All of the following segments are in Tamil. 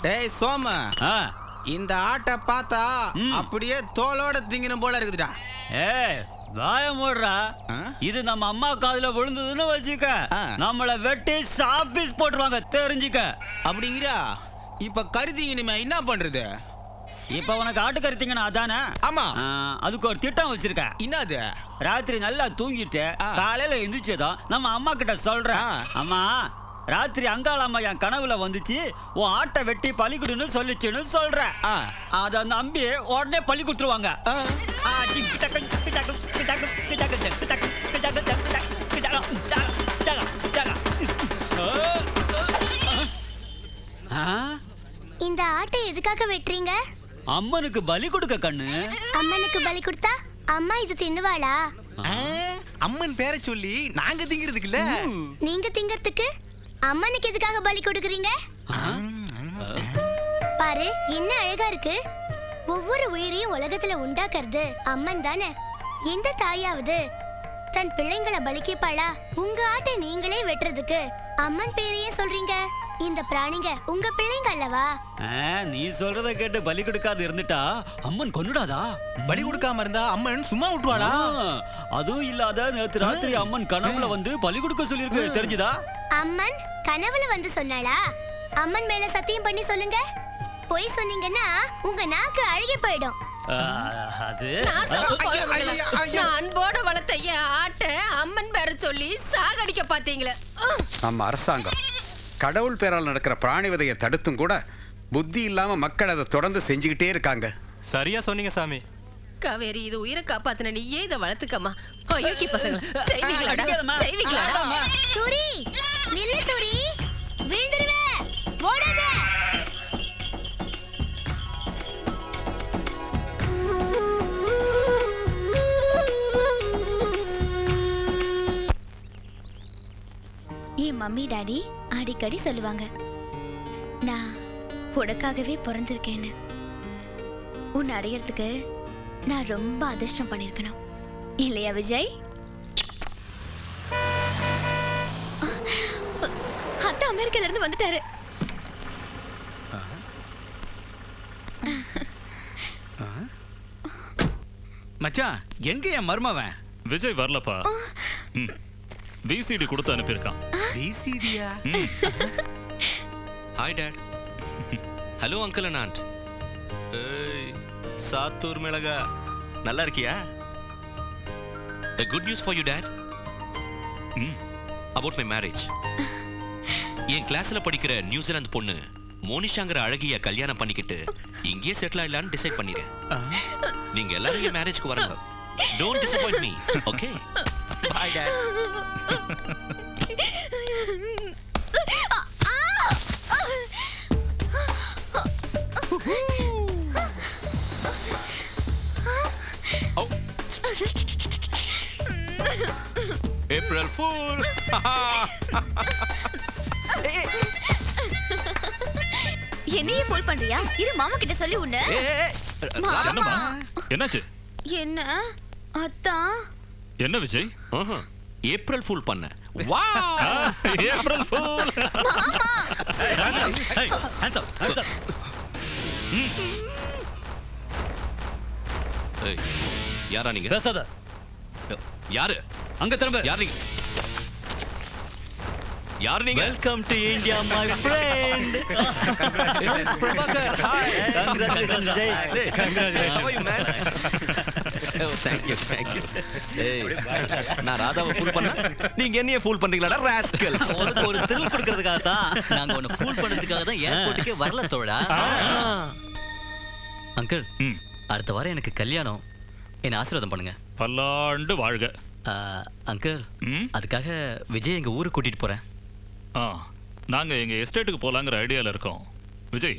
டேய் சோம, இந்த ஆட்டை பார்த்தா அப்படியே தோலோட திங்கணும் போல இருக்குதுடா. ஏய் வாய மூடுறா. இது நம்ம அம்மா காதுல விழுந்ததுன்னு வச்சுக்க, நம்மள வெட்டி சாப்பீஸ் போட்டுருவாங்க, தெரிஞ்சுக்க. அப்படிங்கிறா? இப்ப கருதிங்கனுமே என்ன பண்றது? இப்ப உனக்கு ஆட்டுக்கறி திங்கணும் அதானே? ஆமா. அதுக்கு ஒரு திட்டம் வச்சிருக்க. என்னது? ராத்திரி நல்லா தூங்கிட்டு காலையில எந்திரிச்சதும் நம்ம அம்மா கிட்ட சொல்றேன், அம்மா ராத்திரி அங்காள அம்மா என் கனவுல வந்துச்சு, உன் ஆட்டை வெட்டி பலி கொடுன்னு சொல்லிச்சுன்னு சொல்றேன். அத நம்பி உடனே பலி கொடுத்துருவாங்க. இந்த ஆட்டை எதுக்காக வெட்டுறீங்க? அம்மனுக்கு பலி கொடுக்க கண்ணு. அம்மனுக்கு பலி கொடுத்தா அம்மா இது தின்னுவாளா? அம்மன் பேரை சொல்லி நாங்க திங்கிறதுக்கு இல்ல, நீங்க திங்கிறதுக்கு அம்மனுக்கு எதுக்காக பலி கொடுக்குறீங்க? பாரு என்ன அழகா இருக்கு. ஒவ்வொரு உயிரையும் உலகத்துல உண்டாக்குறது அம்மன் தானே. எந்த தாயாவது தன் பிள்ளைங்களை பலிக்கப்பாளா? உங்க ஆட்டை நீங்களே வெட்டுறதுக்கு அம்மன் பேரையே சொல்றீங்க. இந்த பிராணிங்க உங்க பிள்ளைங்க அல்லவா? நீ சொல்றத கேட்டு பலி கொடுக்காது இருந்துட்டா அம்மன் கொன்னுடாதா? பலி கொடுக்காம இருந்தா அம்மன் சும்மா விட்டுவாளா? அதுவும் இல்லாத நேத்து ராத்திரி அம்மன் கனவுல வந்து பலி கொடுக்க சொல்லிருக்கு, தெரிஞ்சுதா? அம்மன் கனவுல வந்து சொன்னாளா? அம்மன் மேல சத்தியம் பண்ணி சொல்லுங்க. போய் சொன்னீங்கன்னா உங்க நாக்கு அழுகி போயிடும். அது நான் அன்போட வளர்த்த என் ஆட்டை அம்மன் பேர சொல்லி சாகடிக்க பாத்தீங்களே. நம்ம அரசாங்கம் கடவுள் பேரால் நடக்கிற பிராணிவதையை தடுத்தும் கூட புத்தி இல்லாம மக்கள் அதை தொடர்ந்து செஞ்சுக்கிட்டே இருக்காங்க. சரியா சொன்னீங்க சாமி. காவேரி, இது உயிரை காப்பாத்தின நீயே இதை வளர்த்துக்கம்மா. அயோக்கி பசங்க செய்வீங்களாடா, செய்வீங்களாடா? சூரி நில்லு சூரி, விழுந்துருவே, ஓடாத. என் மம்மி டாடி அடிக்கடி சொல்லுவாங்க, நான் உனக்காகவே பிறந்திருக்கேன்னு. உன்னை அடையறதுக்கு நான் ரொம்ப அதிர்ஷ்டம் பண்ணிருக்கணும் இல்லையா விஜய்? அத்தா அமெரிக்கால இருந்து வந்துட்டாரு. மச்சான், எங்க என் மருமவன்? விஜய் வரலப்பா. விசிடி கொடுத்து அனுப்பியிருக்கான். விசிடியா? Hi dad. Hello uncle and aunt. Sattur மிளகா, நல்லா இருக்கியா? A good news for you dad. About my marriage. என் கிளாஸ்ல படிக்கிற நியூசிலாந்து பொண்ணு மோனிஷாங்கிற அழகிய கல்யாணம் பண்ணிக்கிட்டு இங்கேயே செட்டில் ஆயிடலான்னு டிசைட் பண்ணிருக்கேன். நீங்க எல்லாரும் என் மேரேஜ்க்கு வரணும். Don't disappoint me, okay? Bye dad. Oh. April Fool. என்னையே ஃபோல் பண்றியா? இரு மாமா கிட்ட சொல்லி உன்ன. என்னம்மா? என்னாச்சு? என்ன அத்தா? என்ன விஜய்? ஏப்ரல் ஃபூல் பண்ண. Wow! April fool. Hands up. யாரா நீங்க? பேசாத. யாரு? அங்க திரும்ப. யார் நீங்க? யார் நீங்க? Welcome to India my friend. Prabhakar, hi. Congratulations Vijay. Congratulations. How are you man? Oh, thank you. ஏய், நான் ராதாவை ஃபூல் பண்ணா நீங்க என்னைய ஃபூல் பண்றீங்களாடா ராஸ்கல்ஸ்? உனக்கு ஒரு thrill கொடுக்கிறதுக்காக தான் நாங்க உன்னை ஃபூல் பண்ணதுக்காக தான் ஏர்போர்ட்டுக்கே வரல தோழா. அங்கிள், அடுத்த வாரம் எனக்கு கல்யாணம், என்ன ஆசீர்வாதம் பண்ணுங்க. பல்லாண்டு வாழ்க. அங்கிள், அதுக்காக விஜய் எங்க ஊருக்கு கூட்டிட்டு போறேன். நாங்க எங்க எஸ்டேட்டுக்கு போலாங்கிற ஐடியால இருக்கோம். விஜய்,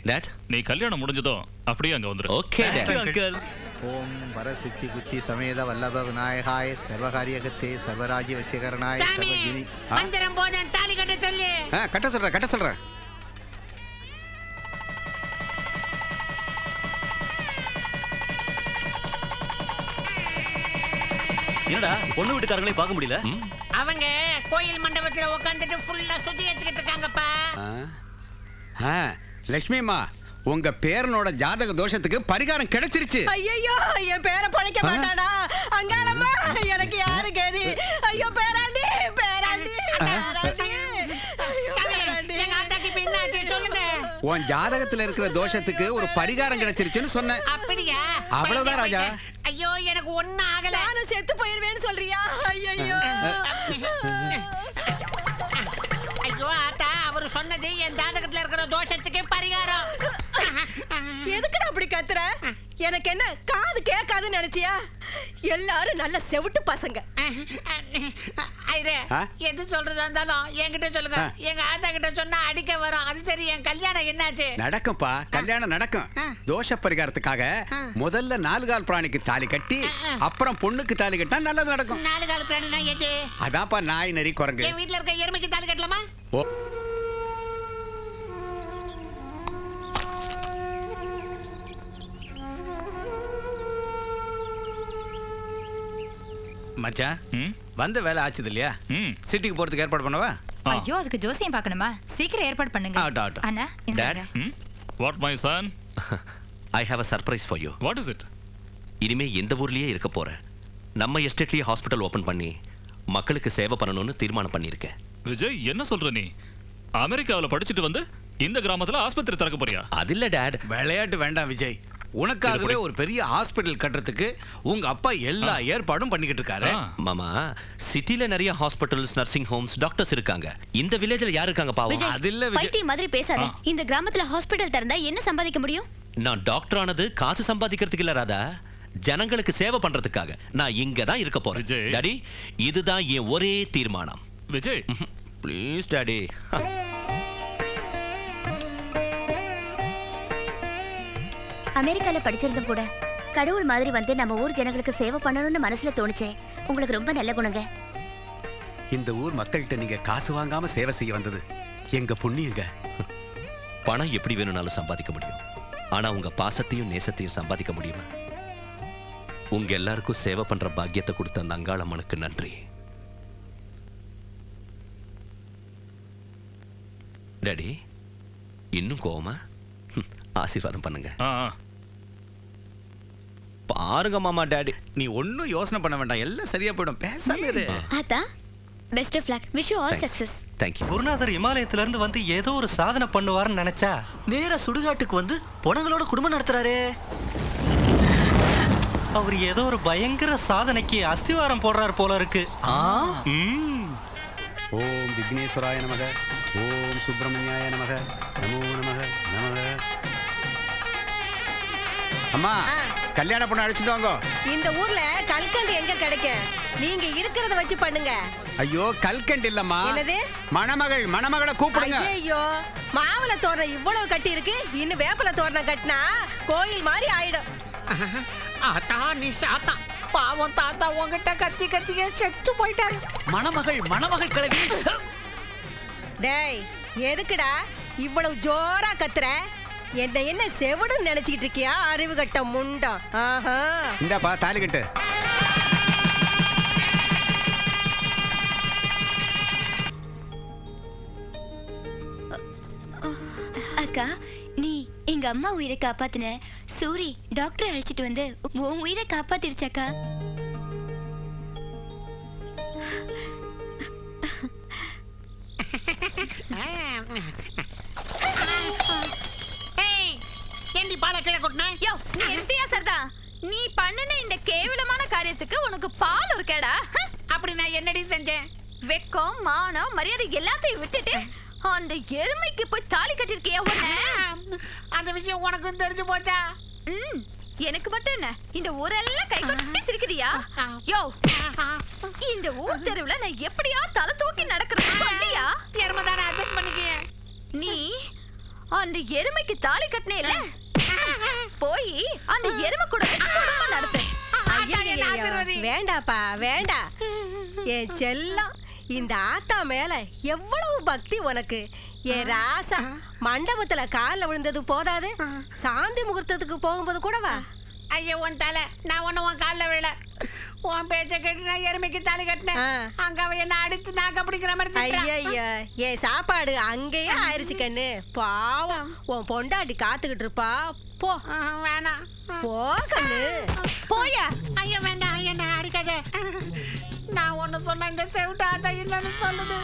நீ கல்யாணம் முடிஞ்சதும் அப்படியே அங்க வந்துரு. Okay uncle. ஓம் வரசித்தி புத்தி சமேத வல்லப விநாயகாய சர்வகாரியகத்தே சர்வராஜ்ய வசீகரணாய சர்வஜினி. மந்திரம் போதன் தாலி கட்ட சொல்லு. கட்ட சொல்றேன். என்னடா பொண்ணு வீட்டுக்காரங்களே பார்க்க முடியல? அவங்க கோயில் மண்டபத்துல உட்கார்ந்துட்டு ஃபுல்லா சுத்தி ஏத்துக்கிட்டு இருக்காங்கப்பா. லட்சுமிம்மா, உங்க பேரனோட ஜாதக தோஷத்துக்கு பரிகாரம் கிடைச்சிருச்சு. ஐயோ என் பேரை பழைக்க மாட்டானா? அங்காளம்மா எனக்கு யாரு கதி? ஐயோ பேராண்டி பேராண்டி பேராண்டி. உன் ஜாதகத்துல இருக்கிற தோஷத்துக்கு ஒரு பரிகாரம் கிடைச்சிருச்சுன்னு சொன்னேன். அப்படியா? அவ்வளவுதான் ராஜா. ஐயோ எனக்கு ஒண்ணும் ஆகல. நானும் செத்து போயிருவேன்னு சொல்றியா? ஐயோ ஐயோ ஆத்தா, அவரு சொன்னது என் ஜாதகத்துல இருக்கிற தோஷத்துக்கு பரிகாரம். எதுக்குடா அப்படி கத்துற? எனக்கு என்ன காது கேட்காதுன்னு நினைச்சியா? எல்லாரும் நல்ல செவிட்டு பசங்க. ஐரே, எது சொல்றதா இருந்தாலும் என்கிட்ட சொல்லுங்க. எங்க ஆத்தா கிட்ட சொன்னா அடிக்க வரும். அது சரி, என் கல்யாணம் என்னாச்சு? நடக்கும்பா, கல்யாணம் நடக்கும். தோஷ பரிகாரத்துக்காக முதல்ல 4 கால் பிராணிக்கு தாலி கட்டி அப்புறம் பொண்ணுக்கு தாலி கட்டினா நல்லது நடக்கும். 4 கால் பிராணினா எது? அதான்ப்பா, நாய், நரி, குரங்கு. என் வீட்ல இருக்க எருமைக்கு தாலி கட்டலாமா? மச்சான், வந்த வேலை ஆச்சுது இல்லையா? சிட்டிக்கு போறதுக்கு ஏற்பாடு பண்ணவா? ஐயோ, அதுக்கு ஜோசியம் பார்க்கணுமா? சீக்கிரம் ஏற்பாடு பண்ணுங்க. அண்ணா, Dad, What my son? I have a surprise for you. What is it? இனிமே இந்த ஊர்லயே இருக்க போறேன். நம்ம எஸ்டேட்லயே ஹாஸ்பிடல் ஓபன் பண்ணி மக்களுக்கு சேவை பண்ணணும்னு தீர்மானம் பண்ணியிருக்கேன். விஜய், என்ன சொல்ற நீ? அமெரிக்காவுல படிச்சுட்டு வந்து இந்த கிராமத்துல ஆஸ்பத்திரி திறக்க போறியா? அது இல்ல டாட். விளையாட்டு வேண்டாம் விஜய். உனக்காகவே ஒரு பெரிய ஹாஸ்பிடல் கட்டுறதுக்கு உங்க அப்பா எல்லா ஏற்பாடும் பண்ணிக்கிட்டு இருக்காரு. மாமா, சிட்டில நிறைய ஹாஸ்பிடல்ஸ், நர்சிங் ஹோம்ஸ், டாக்டர்ஸ் இருக்காங்க. இந்த வில்லேஜ்ல யார் இருக்காங்க பாவம்? அது இல்ல விஜய். பைத்தியம் மாதிரி பேசாத. இந்த கிராமத்துல ஹாஸ்பிடல் திறந்தா என்ன சம்பாதிக்க முடியும்? நான் டாக்டர் ஆனது காசு சம்பாதிக்கிறதுக்கு இல்ல ராதா, ஜனங்களுக்கு சேவை பண்றதுக்காக. நான் இங்க தான் இருக்க போறேன். டாடி, இதுதான் என் ஒரே தீர்மானம். Vijay, please daddy. அமெரிக்கால படிச்சிருந்தும் கூட கடவுள் மாதிரி வந்து நம்ம ஊர் ஜனங்களுக்கு சேவை பண்ணணும்னு மனசுல தோணுச்சே. உங்களுக்கு ரொம்ப நல்ல குணங்க. இந்த ஊர் மக்கள்கிட்ட நீங்க காசு வாங்காம சேவை செய்ய வந்தது எங்க புண்ணியங்க. பணம் எப்படி வேணும்னாலும் சம்பாதிக்க முடியும், ஆனா உங்க பாசத்தையும் நேசத்தையும் சம்பாதிக்க முடியுமா? உங்க எல்லாருக்கும் சேவை பண்ற பாக்கியத்தை கொடுத்த அந்த அங்காளம்மனுக்கு நன்றி. டாடி, இன்னும் கோவமா? ஆசீர்வாதம் பண்ணுங்க. பாருங்க மாமா. டாடி, நீ ஒன்னும் யோசனை பண்ண வேண்டாம், எல்லாம் சரியா போயிடும். பேசாம இரு. ஆத்தா, best of luck. Wish you all success. Thank you. குருநாதர் இமாலயத்துல இருந்து வந்து ஏதோ ஒரு சாதனை பண்ணுவார்னு நினைச்சா நேரா சுடுகாட்டுக்கு வந்து பொணங்களோட குடும்பம் நடத்துறாரே. அவர் ஏதோ ஒரு பயங்கர சாதனைக்கு அஸ்திவாரம் போடுறார் போல இருக்கு. ஓம் விக்னேஸ்வராய நமக, ஓம் சுப்பிரமணியாய நமக, நமோ நமக நமக. அம்மா, கல்யாண பொண்ணு அழைச்சிட்டு வாங்க. இந்த ஊர்ல கல்கண்டு எங்க கிடைக்கும்? நீங்க இருக்கிறத வச்சு பண்ணுங்க. ஐயோ, கல்கண்டு இல்லம்மா. என்னது? மணமகள். மணமகளை கூப்பிடுங்க. ஐயோ, மாவிளை தோரணம் இவ்வளவு கட்டி இருக்கு, இன்னும் வேப்பல தோரணம் கட்டினா கோயில் மாதிரி ஆயிடும். ஆத்தா, நீ சாத்தா. பாவம் தாத்தா உங்ககிட்ட கத்தி கத்தியே செத்து போயிட்டாரு. மணமகள் கிளவி. டேய், எதுக்குடா இவ்வளவு ஜோரா கத்துற? என்ன செவடுன்னு நினைச்சிட்டு இருக்கியா? அறிவு கட்ட முண்டம். ஆஹா, இந்தாப்பா தாலி கட்டு. அக்கா, நீ எங்க அம்மா உயிரை காப்பாத்தின. சூரி டாக்டர் அழைச்சிட்டு வந்து உன் உயிரை காப்பாத்திருச்சாக்கா. ஏண்டி பாலை கீழே கொட்டின? யோ, நீ எந்தியா சர்தா? நீ பண்ணுன இந்த கேவலமான காரியத்துக்கு உனக்கு பால் ஒரு கேடா? அப்படி நான் என்னடி செஞ்சேன்? வெக்கம், மானம், மரியாதை எல்லாத்தையும் விட்டுட்டு அந்த எருமைக்கு போய் தாலி கட்டிருக்கியா? அந்த விஷயம் உனக்கு தெரிஞ்சு போச்சா? எனக்கு மட்டும் என்ன, இந்த ஊரெல்லாம் கை கொட்டி சிரிக்கிறியா? யோ, இந்த ஊர் தெருவுல நான் எப்படியா தலை தூக்கி நடக்கிறேன்னு சொல்லியா? எருமை தானே, அட்ஜஸ்ட் பண்ணிக்க. நீ அந்த எருமைக்கு தாலி கட்டினேல, போய் அந்த எருமை கூட குடும்பம் நடத்து. வேண்டாப்பா, வேண்டாம். என் செல்லம், இந்த ஆத்தா மேல எவ்வளவு பக்தி உனக்கு. என் ராசா, மண்டபத்துல காலில் விழுந்தது போதாது, சாந்தி முகூர்த்தத்துக்கு போகும்போது கூடவா? ஐயோ, உன் தலை. நான் ஒன்னும் உன் காலில் விழல. உன் பேச்ச கேட்டு நான் எருமைக்கு தாலி கட்டினேன். அங்க அவ என்ன அடிச்சு நாக்க பிடிக்கிற மாதிரி திட்டுறா. ஐயா ஏன் சாப்பாடு அங்கேயே ஆயிருச்சு கண்ணு. பாவம் உன் பொண்டாட்டி காத்துக்கிட்டு இருப்பா. போ. வேணாம். போ கண்ணு. போயா. ஐயோ வேண்டாம், என்ன அடிக்காத. நான் ஒண்ணு சொன்ன இந்த செவிட்டு ஆத்தா இன்னொன்னு சொல்லுது.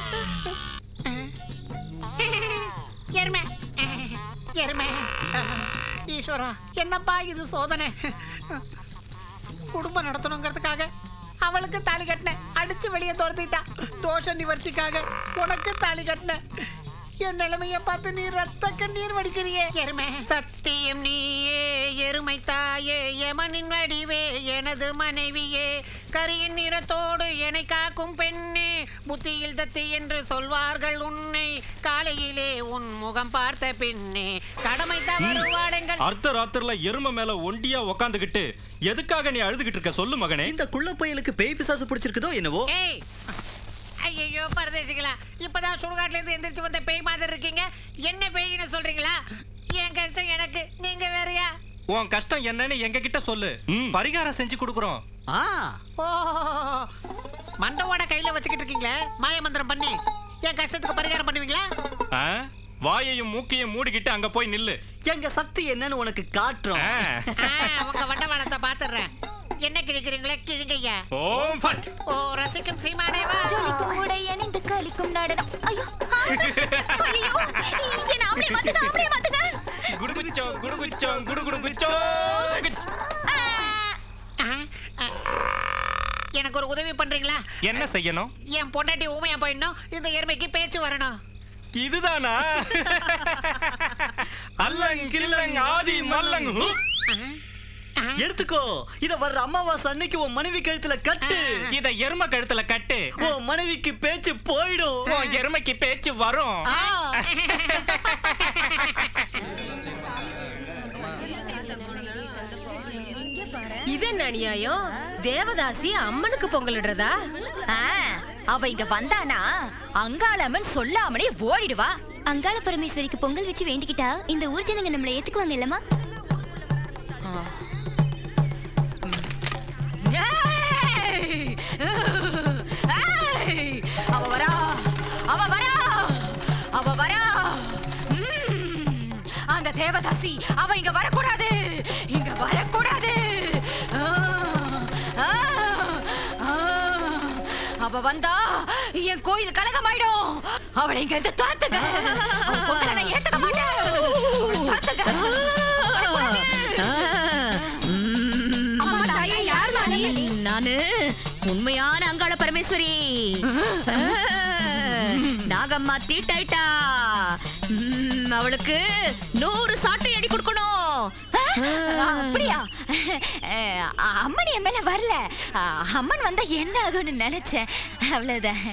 எருமை எருமை. ஈஸ்வரா, என்னப்பா இது சோதனை. குடும்பம் நடத்தணுங்கிறதுக்காக அவளுக்கு தாலி கட்டினேன், அடிச்சு வெளியே துரத்திட்டா. தோஷ நிவர்த்திக்காக உனக்கு தாலி கட்டினேன். என் நிலைமைய பார்த்து நீ ரத்த கண்ணீர் வடிக்கிறியே. எருமை சத்தியம் நீயே, எருமை தாயே, யமனின் வடிவே, எனது மனைவியே, கரியின் நிறத்தோடு என்னை காக்கும் பெண்ணே, புத்தியில் தத்தி என்று சொல்வார்கள் உன்னை, காலையிலே உன் முகம் பார்த்த பெண்ணே, கடமை தவறுவாளுங்கள். அர்த்த ராத்திரில எருமை மேல ஒண்டியா உக்காந்துகிட்டு எதுக்காக நீ அழுதுகிட்டு இருக்க சொல்லு மகனே. இந்த குள்ள பயலுக்கு பேய் பிசாசு பிடிச்சிருக்குதோ என்னவோ. ஐயோ பரதேசிகளா, இப்பதான் சுடுகாட்டுல இருந்து எந்திரிச்சு வந்த பேய் மாதிரி இருக்கீங்க. என்ன பேய்னு சொல்றீங்களா? என் கஷ்டம் எனக்கு, நீங்க வேறயா? உன் கஷ்டம் என்னன்னு எங்க கிட்ட சொல்லு, பரிகாரம் செஞ்சு கொடுக்குறோம். ஓ, மண்டவோட கையில வச்சுக்கிட்டு இருக்கீங்களே, மாய மந்திரம் பண்ணி என் கஷ்டத்துக்கு பரிகாரம் பண்ணுவீங்களா? வாயையும் மூக்கையும் மூடிக்கிட்டு அங்க போய் நில்லு. எங்க சக்தி என்னன்னு உனக்கு காட்டுறோம். உங்க வண்டவாளத்தை பாத்துறேன். என்ன கிழிக்கிறீங்களே, கிழிங்கய்யா. ஓம் ஃபட். ஓ ரசிக்கும் சீமானேவா, ஜொலிக்கும் உடை அணிந்து கலிக்கும் நடனம். ஐயோ ஐயோ, என்ன அப்படியே மாத்துங்க. குடுகுச்சோம் குடுகுச்சோம் குடுகுடுகுச்சோம். எனக்கு ஒரு உதவி பண்றீங்களா? என்ன செய்யணும்? என் பொண்டாட்டி ஊமையா போயிடணும், இந்த எருமைக்கு பேச்சு வரணும். இதுதானா? அல்லங் கில்லங் ஆதி மல்லங் ஹூ. எடுத்துக்கோ, இத வர்ற அமாவாசை அன்னைக்கு உன் மனைவி கழுத்துல கட்டு. இத எருமை கழுத்துல கட்டு. உன் மனைவிக்கு பேச்சு போயிடும், உன் எருமைக்கு பேச்சு வரும். இது என்ன அநியாயம்? தேவதாசி அம்மனுக்கு பொங்கலிடுறதா? அவ இங்க வந்தானா அங்காளம்மன் சொல்லாமலே ஓடிடுவா. அங்காள பரமேஸ்வரிக்கு பொங்கல் வச்சு வேண்டிக்கிட்டா இந்த ஊர் ஜனங்க நம்மளை ஏத்துக்குவாங்க இல்லம்மா? அவ வரா. அந்த தேவதாசி அவ இங்க வரக்கூடாது. அவ வந்தா என் கோயில் கலகமாயிடும். அவளை இங்க இருந்து துரத்துங்க. நான் ஏத்துக்க மாட்டேன். நானு உண்மையான அங்காள பரமேஸ்வரி. நாகம்மா தீட்டாயிட்டா. அவளுக்கு 100 சாட்டை அடி கொடுக்கணும். அப்படியா? அம்மன் என் மேல வரல. அம்மன் வந்தா என்ன ஆகும்னு நினைச்சேன், அவ்வளவுதான்.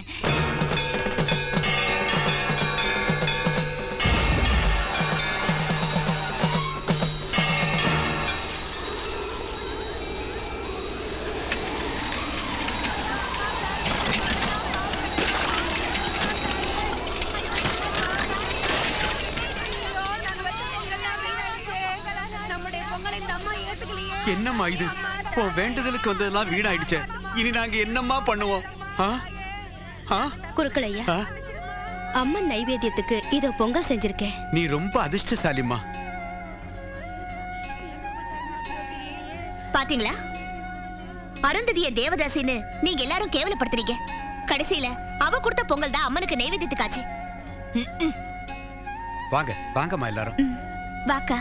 என்னம்மா இது? வேண்டுதலுக்கு வந்ததெல்லாம் வீணாயிடுச்சே. இனி நாங்க என்னம்மா பண்ணுவோம்? குருக்களையா, அம்மன் நைவேத்தியத்துக்கு இதோ பொங்கல் செஞ்சிருக்கேன். நீ ரொம்ப அதிர்ஷ்டசாலிம்மா. பாத்தீங்களா, அருந்ததிய தேவதாசின்னு நீங்க எல்லாரும் கேவலப்படுத்துறீங்க. கடைசியில அவ கொடுத்த பொங்கல் தான் அம்மனுக்கு நைவேத்தியத்துக்காச்சு. வாங்க வாங்கம்மா எல்லாரும். வாக்கா.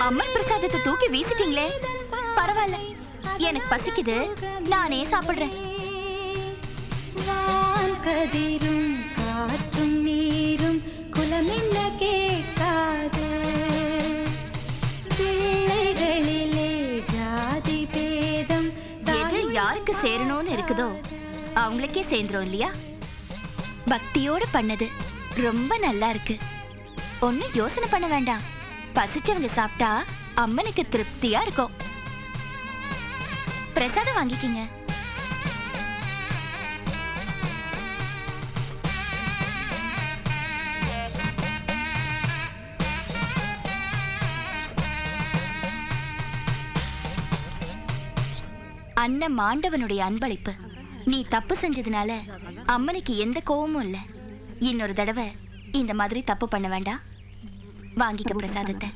அம்மன் பிரசாதத்தை தூக்கி வீசிட்டீங்களே. பரவாயில்ல, எனக்கு பசிக்குது, நானே சாப்பிடுறேன். கதிரும் காற்றும் நீரும் குலம் என்ன கேட்காது. பிள்ளைகளிலே ஜாதி பேதம் எது யாருக்கு சேரணும்னு இருக்குதோ அவங்களுக்கே சேர்ந்துரும் இல்லையா? பக்தியோடு பண்ணது ரொம்ப நல்லா இருக்கு. ஒன்னும் யோசனை பண்ண வேண்டாம். பசிச்சவங்க சாப்பிட்டா அம்மனுக்கு திருப்தியா இருக்கும். பிரசாதம் வாங்கிக்கிங்க. அண்ணன் மாண்டவனுடைய அன்பளிப்பு. நீ தப்பு செஞ்சதுனால அம்மனுக்கு எந்த கோவமும் இல்ல. இன்னொரு தடவை இந்த மாதிரி தப்பு பண்ண வேண்டாம். வாங்கிக்க பிரசாதத்தை.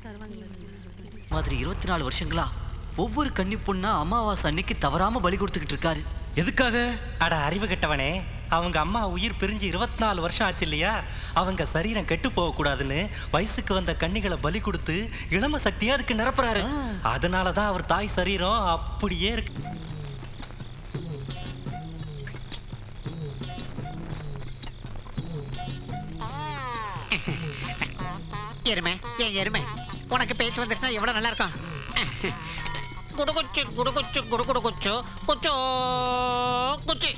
மாதிரி 24 வருஷங்களா ஒவ்வொரு கன்னி பொண்ணா அமாவாசை அன்னைக்கு தவறாம பலி கொடுத்துக்கிட்டு இருக்காரு. எதுக்காக? அட அறிவு கெட்டவனே, அவங்க அம்மா உயிர் பிரிஞ்சு 24 வருஷம் ஆச்சு இல்லையா? அவங்க சரீரம் கெட்டு போக கூடாதுன்னு வயசுக்கு வந்த கன்னிகளை பலி கொடுத்து இளம சக்தியா அதுக்கு நிரப்புறாரு. அதனாலதான் அவர் தாய் சரீரம் அப்படியே இருக்கு. எருமை, ஏன் எருமை, உனக்கு பேச்சு வந்துச்சுன்னா எவ்வளவு நல்லா இருக்கும். குடுகுச்சு குடுகுச்சு குடுகுடு குச்சு குச்சோ குச்சி.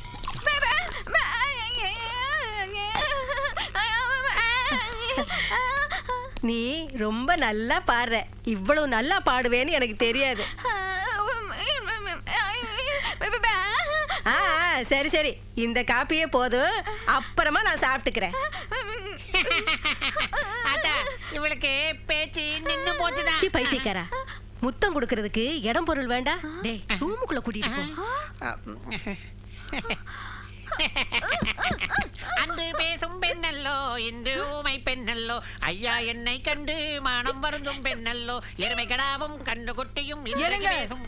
நீ ரொம்ப நல்லா பாடுற. இவ்வளவு நல்லா பாடுவேன்னு எனக்கு தெரியாது. சரி சரி, இந்த காப்பியே போதும், அப்புறமா நான் சாப்பிட்டுக்கிறேன். இவளுக்கு பேச்சு நின்னு போச்சுதான். பைத்தியக்காரா, முத்தம் கொடுக்கறதுக்கு இடம் பொருள் வேண்டாம். டேய், ரூமுக்குள்ள கூட்டிட்டு போ. அன்று பேசும் பெண்ணல்லோ, இன்று ஊமை பெண்ணல்லோ, ஐயா என்னை கண்டு மனம் வருந்தும் பெண்ணல்லோ, எருமை கடாவும் கண்டு குட்டியும் பேசும்.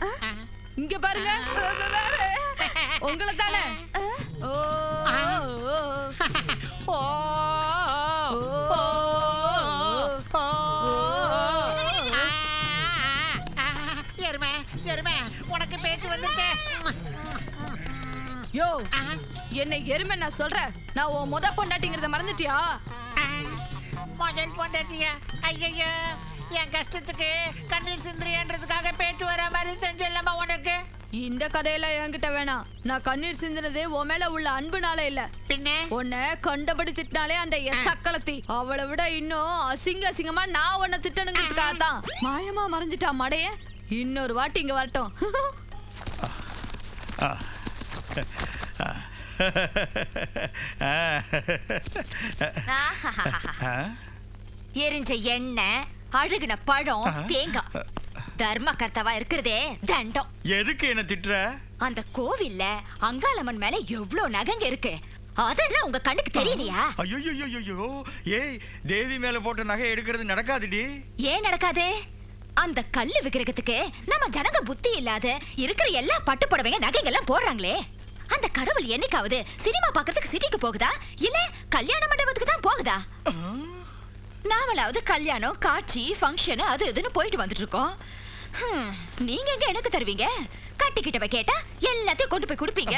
இங்க பாருங்க, உங்களை தானே. எருமை எருமை, உனக்கு பேச்சு வந்துச்சு. யோ, என்ன எருமை நான் சொல்றேன். நான் உன் முத பொண்டாட்டிங்கிறத மறந்துட்டியா? முதல் பொண்டாட்டியா? ஐயோ, என் கஷ்டத்துக்கு கண்ணீர் சிந்திரியன்றதுக்காக பேச்சு வர மாதிரி செஞ்சல்லமா உனக்கு. இந்த கதையெல்லாம் என்கிட்ட வேணாம். நான் கண்ணீர் சிந்தினதே உன் மேல உள்ள அன்புனால இல்ல, பின்ன உன்னை கண்டபடி திட்டினாலே அந்த சக்களத்தி. அவளை விட இன்னும் அசிங்க அசிங்கமா நான் உன்னை திட்டணுங்கிறதுக்காக தான் மாயமா மறைஞ்சிட்டா மடைய. இன்னொரு வாட்டி இங்க வரட்டும். எரிஞ்ச எண்ணெய், அழுகுன பழம், தேங்காய். தர்ம கர்த்தவா இருக்கிறதே தண்டம். எதுக்கு என்ன திட்டுற? அந்த கோவில்ல அங்காளம்மன் மேல எவ்வளவு நகங்க இருக்கு, அதெல்லாம் உங்க கண்ணுக்கு தெரியலையா? ஐயோ, ஏய், தேவி மேல போட்ட நகை எடுக்கிறது நடக்காதுடி. ஏன் நடக்காது? அந்த கல்லு விக்கிரகத்துக்கு நம்ம ஜனங்க புத்தி இல்லாத இருக்கிற எல்லா பட்டு புடவைங்க நகைங்கெல்லாம் போடுறாங்களே. அந்த கடவுள் என்னைக்காவது சினிமா பார்க்கறதுக்கு சிட்டிக்கு போகுதா, இல்ல கல்யாண மண்டபத்துக்கு தான் போகுதா? நாமளாவது கல்யாணம், காட்சி, ஃபங்க்ஷன் அது இதுன்னு போயிட்டு வந்துட்டு இருக்கோம். நீங்க எங்க எனக்கு தருவீங்க? கட்டிக்கிட்டவ கேட்டா எல்லாத்தையும் கொண்டு போய் கொடுப்பீங்க.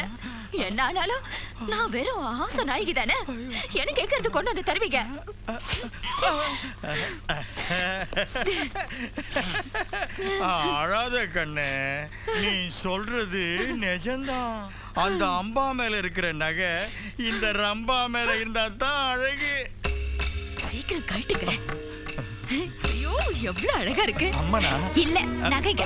என்ன ஆனாலும் நான் வெறும் ஆசை நாயகி தானே, எனக்கு எங்க இருந்து கொண்டு வந்து தருவீங்க? அழாத கண்ணே, நீ சொல்றது நிஜம்தான். அந்த அம்பா மேல இருக்கிற நகை இந்த ரம்பா மேல இருந்தா தான் அழகு. சீக்கிரம் கட்டுங்க. ஐயோ, எவ்வளவு அழகா இருக்கு. அம்மனா? இல்ல, நகைங்க.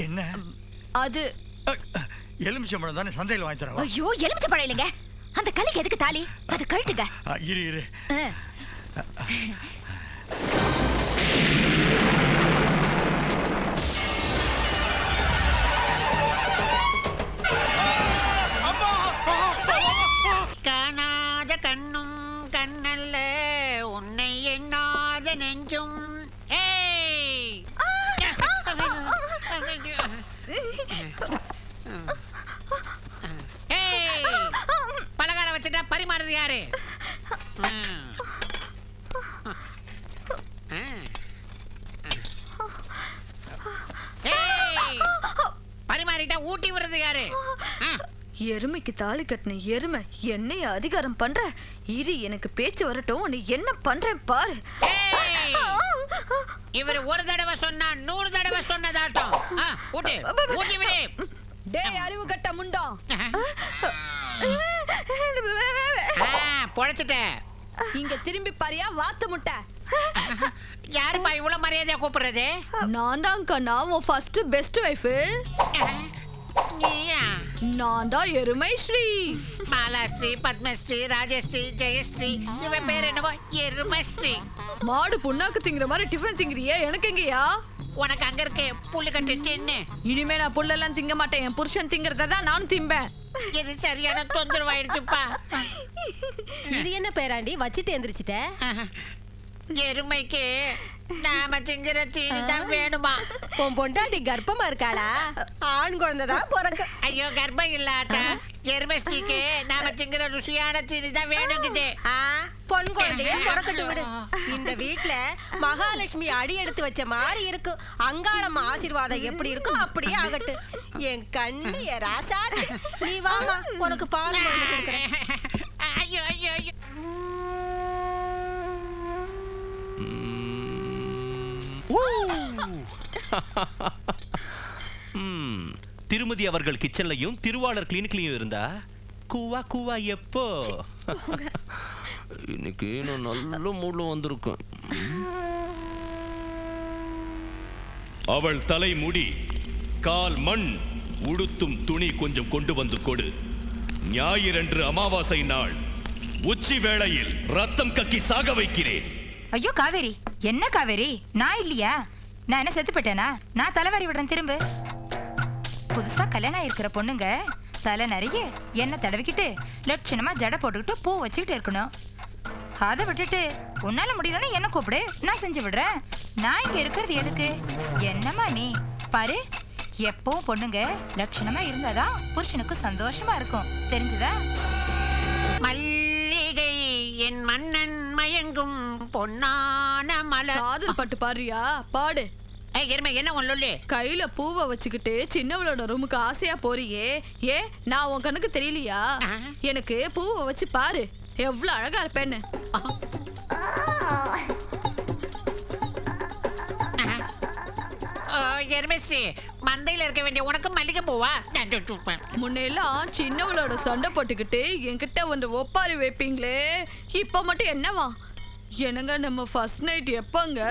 என்ன அது? எலுமிச்சம்பழம் தானே, சந்தையில் வாங்கி தரவா? ஐயோ, எலுமிச்சம்பழம் இல்லைங்க. அந்த கல்லுக்கு எதுக்கு தாலி? அது கழட்டுங்க. இரு. காணாத கண்ணும் கண்ணல்ல, உன்னை எண்ணாத நெஞ்சும். பலகாரம் வச்சுட்டா பரிமாறுறது யாரு? பரிமாறிட்டா ஊட்டி விடுறது யாரு? எருமைக்கு தாலி கட்டின எருமை என்னைய அதிகாரம் பண்ற. இரு, எனக்கு பேச்சு வரட்டும். நீ என்ன பண்றேன் பாரு. இவர் ஒரு தடவை சொன்னா 100 தடவை சொன்னதாட்டம். ஊட்டி ஊட்டி விடு. டேய் அறிவு கட்ட முண்டம், பொழைச்சிட்ட. இங்க திரும்பி பாரியா வாத்து முட்டை. யாருப்பா இவ்வளவு மரியாதையா கூப்பிடுறது? நான் தான் கண்ணா, உன் ஃபர்ஸ்ட் பெஸ்ட் வைஃப். நீயா? நான் தான் எருமை ஸ்ரீ. மாலாஸ்ரீ, பத்மஸ்ரீ, ராஜஸ்ரீ, ஜெயஸ்ரீ, இவன் பேர் என்னவோ எருமஸ்ரீ. மாடு புண்ணாக்கு திங்கிற மாதிரி டிஃபன் திங்கிறியே, எனக்கு எங்கயா? உனக்கு அங்க இருக்கே புல்லு கட்டு சின்ன. இனிமே நான் புல்லெல்லாம் திங்க மாட்டேன். என் புருஷன் திங்கறத தான் நானும் திம்பேன். இது சரியான தொந்தரவாயிடுச்சுப்பா. இது என்ன பேராண்டி வச்சிட்டு எந்திரிச்சிட்ட? எருமைக்கு நாம திங்கிற தீனி தான் வேணுமா? உன் பொண்டாட்டி கர்ப்பமா இருக்காளா? ஆண் குழந்தை தான் பிறக்க. ஐயோ, கர்ப்பம் இல்லாட்டா எருமஸ்ரீக்கு நாம திங்கிற ருசியான தீனி தான் வேணுங்குது. பொன் குழந்தைய பிறக்கட்டு விடு. இந்த வீட்ல மகாலட்சுமி அடி எடுத்து வச்ச மாதிரி இருக்கும். அங்காளம்மா ஆசீர்வாதம் எப்படி இருக்கும் அப்படியே ஆகட்டு. என் கண்ணு என் ராசாத்தி. நீ வாமா, உனக்கு பால் குழந்தை கொடுக்குறேன். ஐயோ ஐயோ ஐயோ. திருமதி அவர்கள் கிச்சன்லயும் திருவாளர் கிளினிக்லயும் இருந்தா கூவா கூவா எப்போ? இன்னைக்கு நான் நல்ல மூட்ல வந்திருக்கேன். அவள் தலை முடி, கால் மண், உடுத்தும் துணி கொஞ்சம் கொண்டு வந்து கொடு. ஞாயிறன்று அமாவாசை நாள் உச்சி வேளையில் ரத்தம் கக்கி சாக வைக்கிறேன். ஐயோ காவேரி, என்ன காவேரி? நான் இல்லையா? நான் என்ன செத்து போயிட்டேனா? நான் தலைவாரி விடுறேன் திரும்ப. புதுசா கல்யாணம் இருக்கிற பொண்ணுங்க தலை நிறைய எண்ணெய் தடவிக்கிட்டு லட்சணமா ஜடை போட்டுக்கிட்டு பூ வச்சுக்கிட்டு இருக்கணும். அதை விட்டுட்டு உன்னால முடியலன்னு என்ன கூப்பிடு, நான் செஞ்சு விடுறேன். நான் இங்க இருக்கிறது எதுக்கு? என்னம்மா நீ பாரு, எப்பவும் பொண்ணுங்க லட்சணமா இருந்தாதான் புருஷனுக்கு சந்தோஷமா இருக்கும், தெரிஞ்சுதா? மல்லிகை என் மன்னன் மயங்கும் பொன்னான மலர். காதல் பாட்டு பாடுறியா? பாடு. எருமை என்ன ஒண்ணு? கையில பூவை வச்சுக்கிட்டு சின்னவளோட ரூமுக்கு ஆசையா போறியே, ஏ நான் உன் கண்ணுக்கு தெரியலையா? எனக்கு பூவை வச்சு பாரு, எவ்வளவு அழகா இருப்பேன்னு. எருமஸ்ரீ, மந்தையில இருக்க வேண்டிய உனக்கு மல்லிகை பூவா? முன்னெல்லாம் சின்னவளோட சண்டை போட்டுக்கிட்டு என்கிட்ட வந்து ஒப்பாரி வைப்பீங்களே, இப்ப மட்டும் என்னவா? என்னங்க நம்ம ஃபர்ஸ்ட் நைட் எப்பங்க?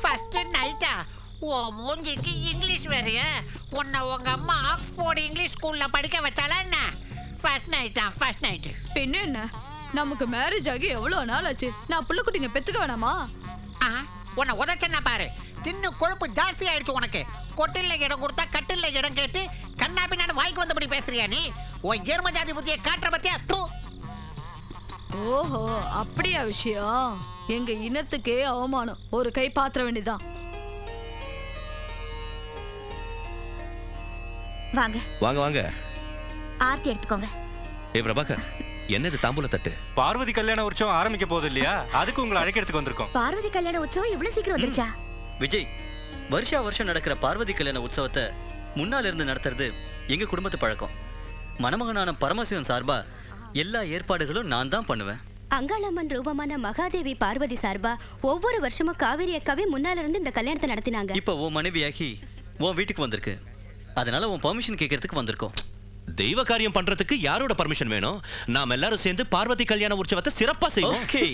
ஃபர்ஸ்ட் நைட்டா? ஓ மூஞ்சிக்கு இங்கிலீஷ் வேறையா? உன்னை உங்க அம்மா ஆக்ஸ்போர்ட் இங்கிலீஷ் ஸ்கூல்ல படிக்க வச்சாலா என்ன? ஃபர்ஸ்ட் நைட்டா? ஃபர்ஸ்ட் நைட் பின்ன என்ன? நமக்கு மேரேஜ் ஆகி எவ்வளவு நாள் ஆச்சு? நான் புள்ள குட்டிங்க பெத்துக்க வேணாமா? உன்னை உதச்சனா பாரு, தின்னு கொழுப்பு ஜாஸ்தி ஆயிடுச்சு உனக்கு. கொட்டில்ல இடம் கொடுத்தா கட்டில்ல இடம் கேட்டு கண்ணா பின்னாடி வாய்க்கு வந்தபடி பேசுறியா நீ? உன் எரும ஜாதி புத்தியை காட்டுற பத்தியா? ஓஹோ, அப்படியா விஷயம்? எங்க இனத்துக்கே அவமானம். ஒரு கை பாத்திர வேண்டியதான். வாங்க வாங்க வாங்க, ஆர்த்தி எடுத்துக்கோங்க. ஏ பிரபாகர், என்னது தாம்பூல தட்டு? பார்வதி கல்யாண உற்சவம் ஆரம்பிக்க போகுது இல்லையா, அதுக்கு உங்களை அழைக்கிறதுக்கு வந்திருக்கோம். பார்வதி கல்யாண உற்சவம் இவ்வளவு சீக்கிரம் வந்துருச்சா? விஜய், வருஷா வருஷம் நடக்கிற பார்வதி கல்யாண உற்சவத்தை முன்னால இருந்து நடத்துறது எங்க குடும்பத்து பழக்கம். மணமகனான பரமசிவன் சார்பா எல்லா ஏற்பாடுகளும் நான் தான் பண்ணுவேன். அங்காளம்மன் ரூபமான மகாதேவி பார்வதி சார்பா ஒவ்வொரு வருஷமும் காவேரி அக்காவே முன்னால இருந்து இந்த கல்யாணத்தை நடத்தினாங்க. இப்போ உன் மனைவியாகி உன் வீட்டுக்கு வந்திருக்கு, அதனால உன் பெர்மிஷன் கேட்கறதுக்கு வந்திருக்கோம். தெய்வ காரியம் பண்றதுக்கு யாரோட பர்மிஷன் வேணும்? நாம எல்லாரும் சேர்ந்து பார்வதி கல்யாண உற்சவத்தை சிறப்பா செய்வோம். ஓகே.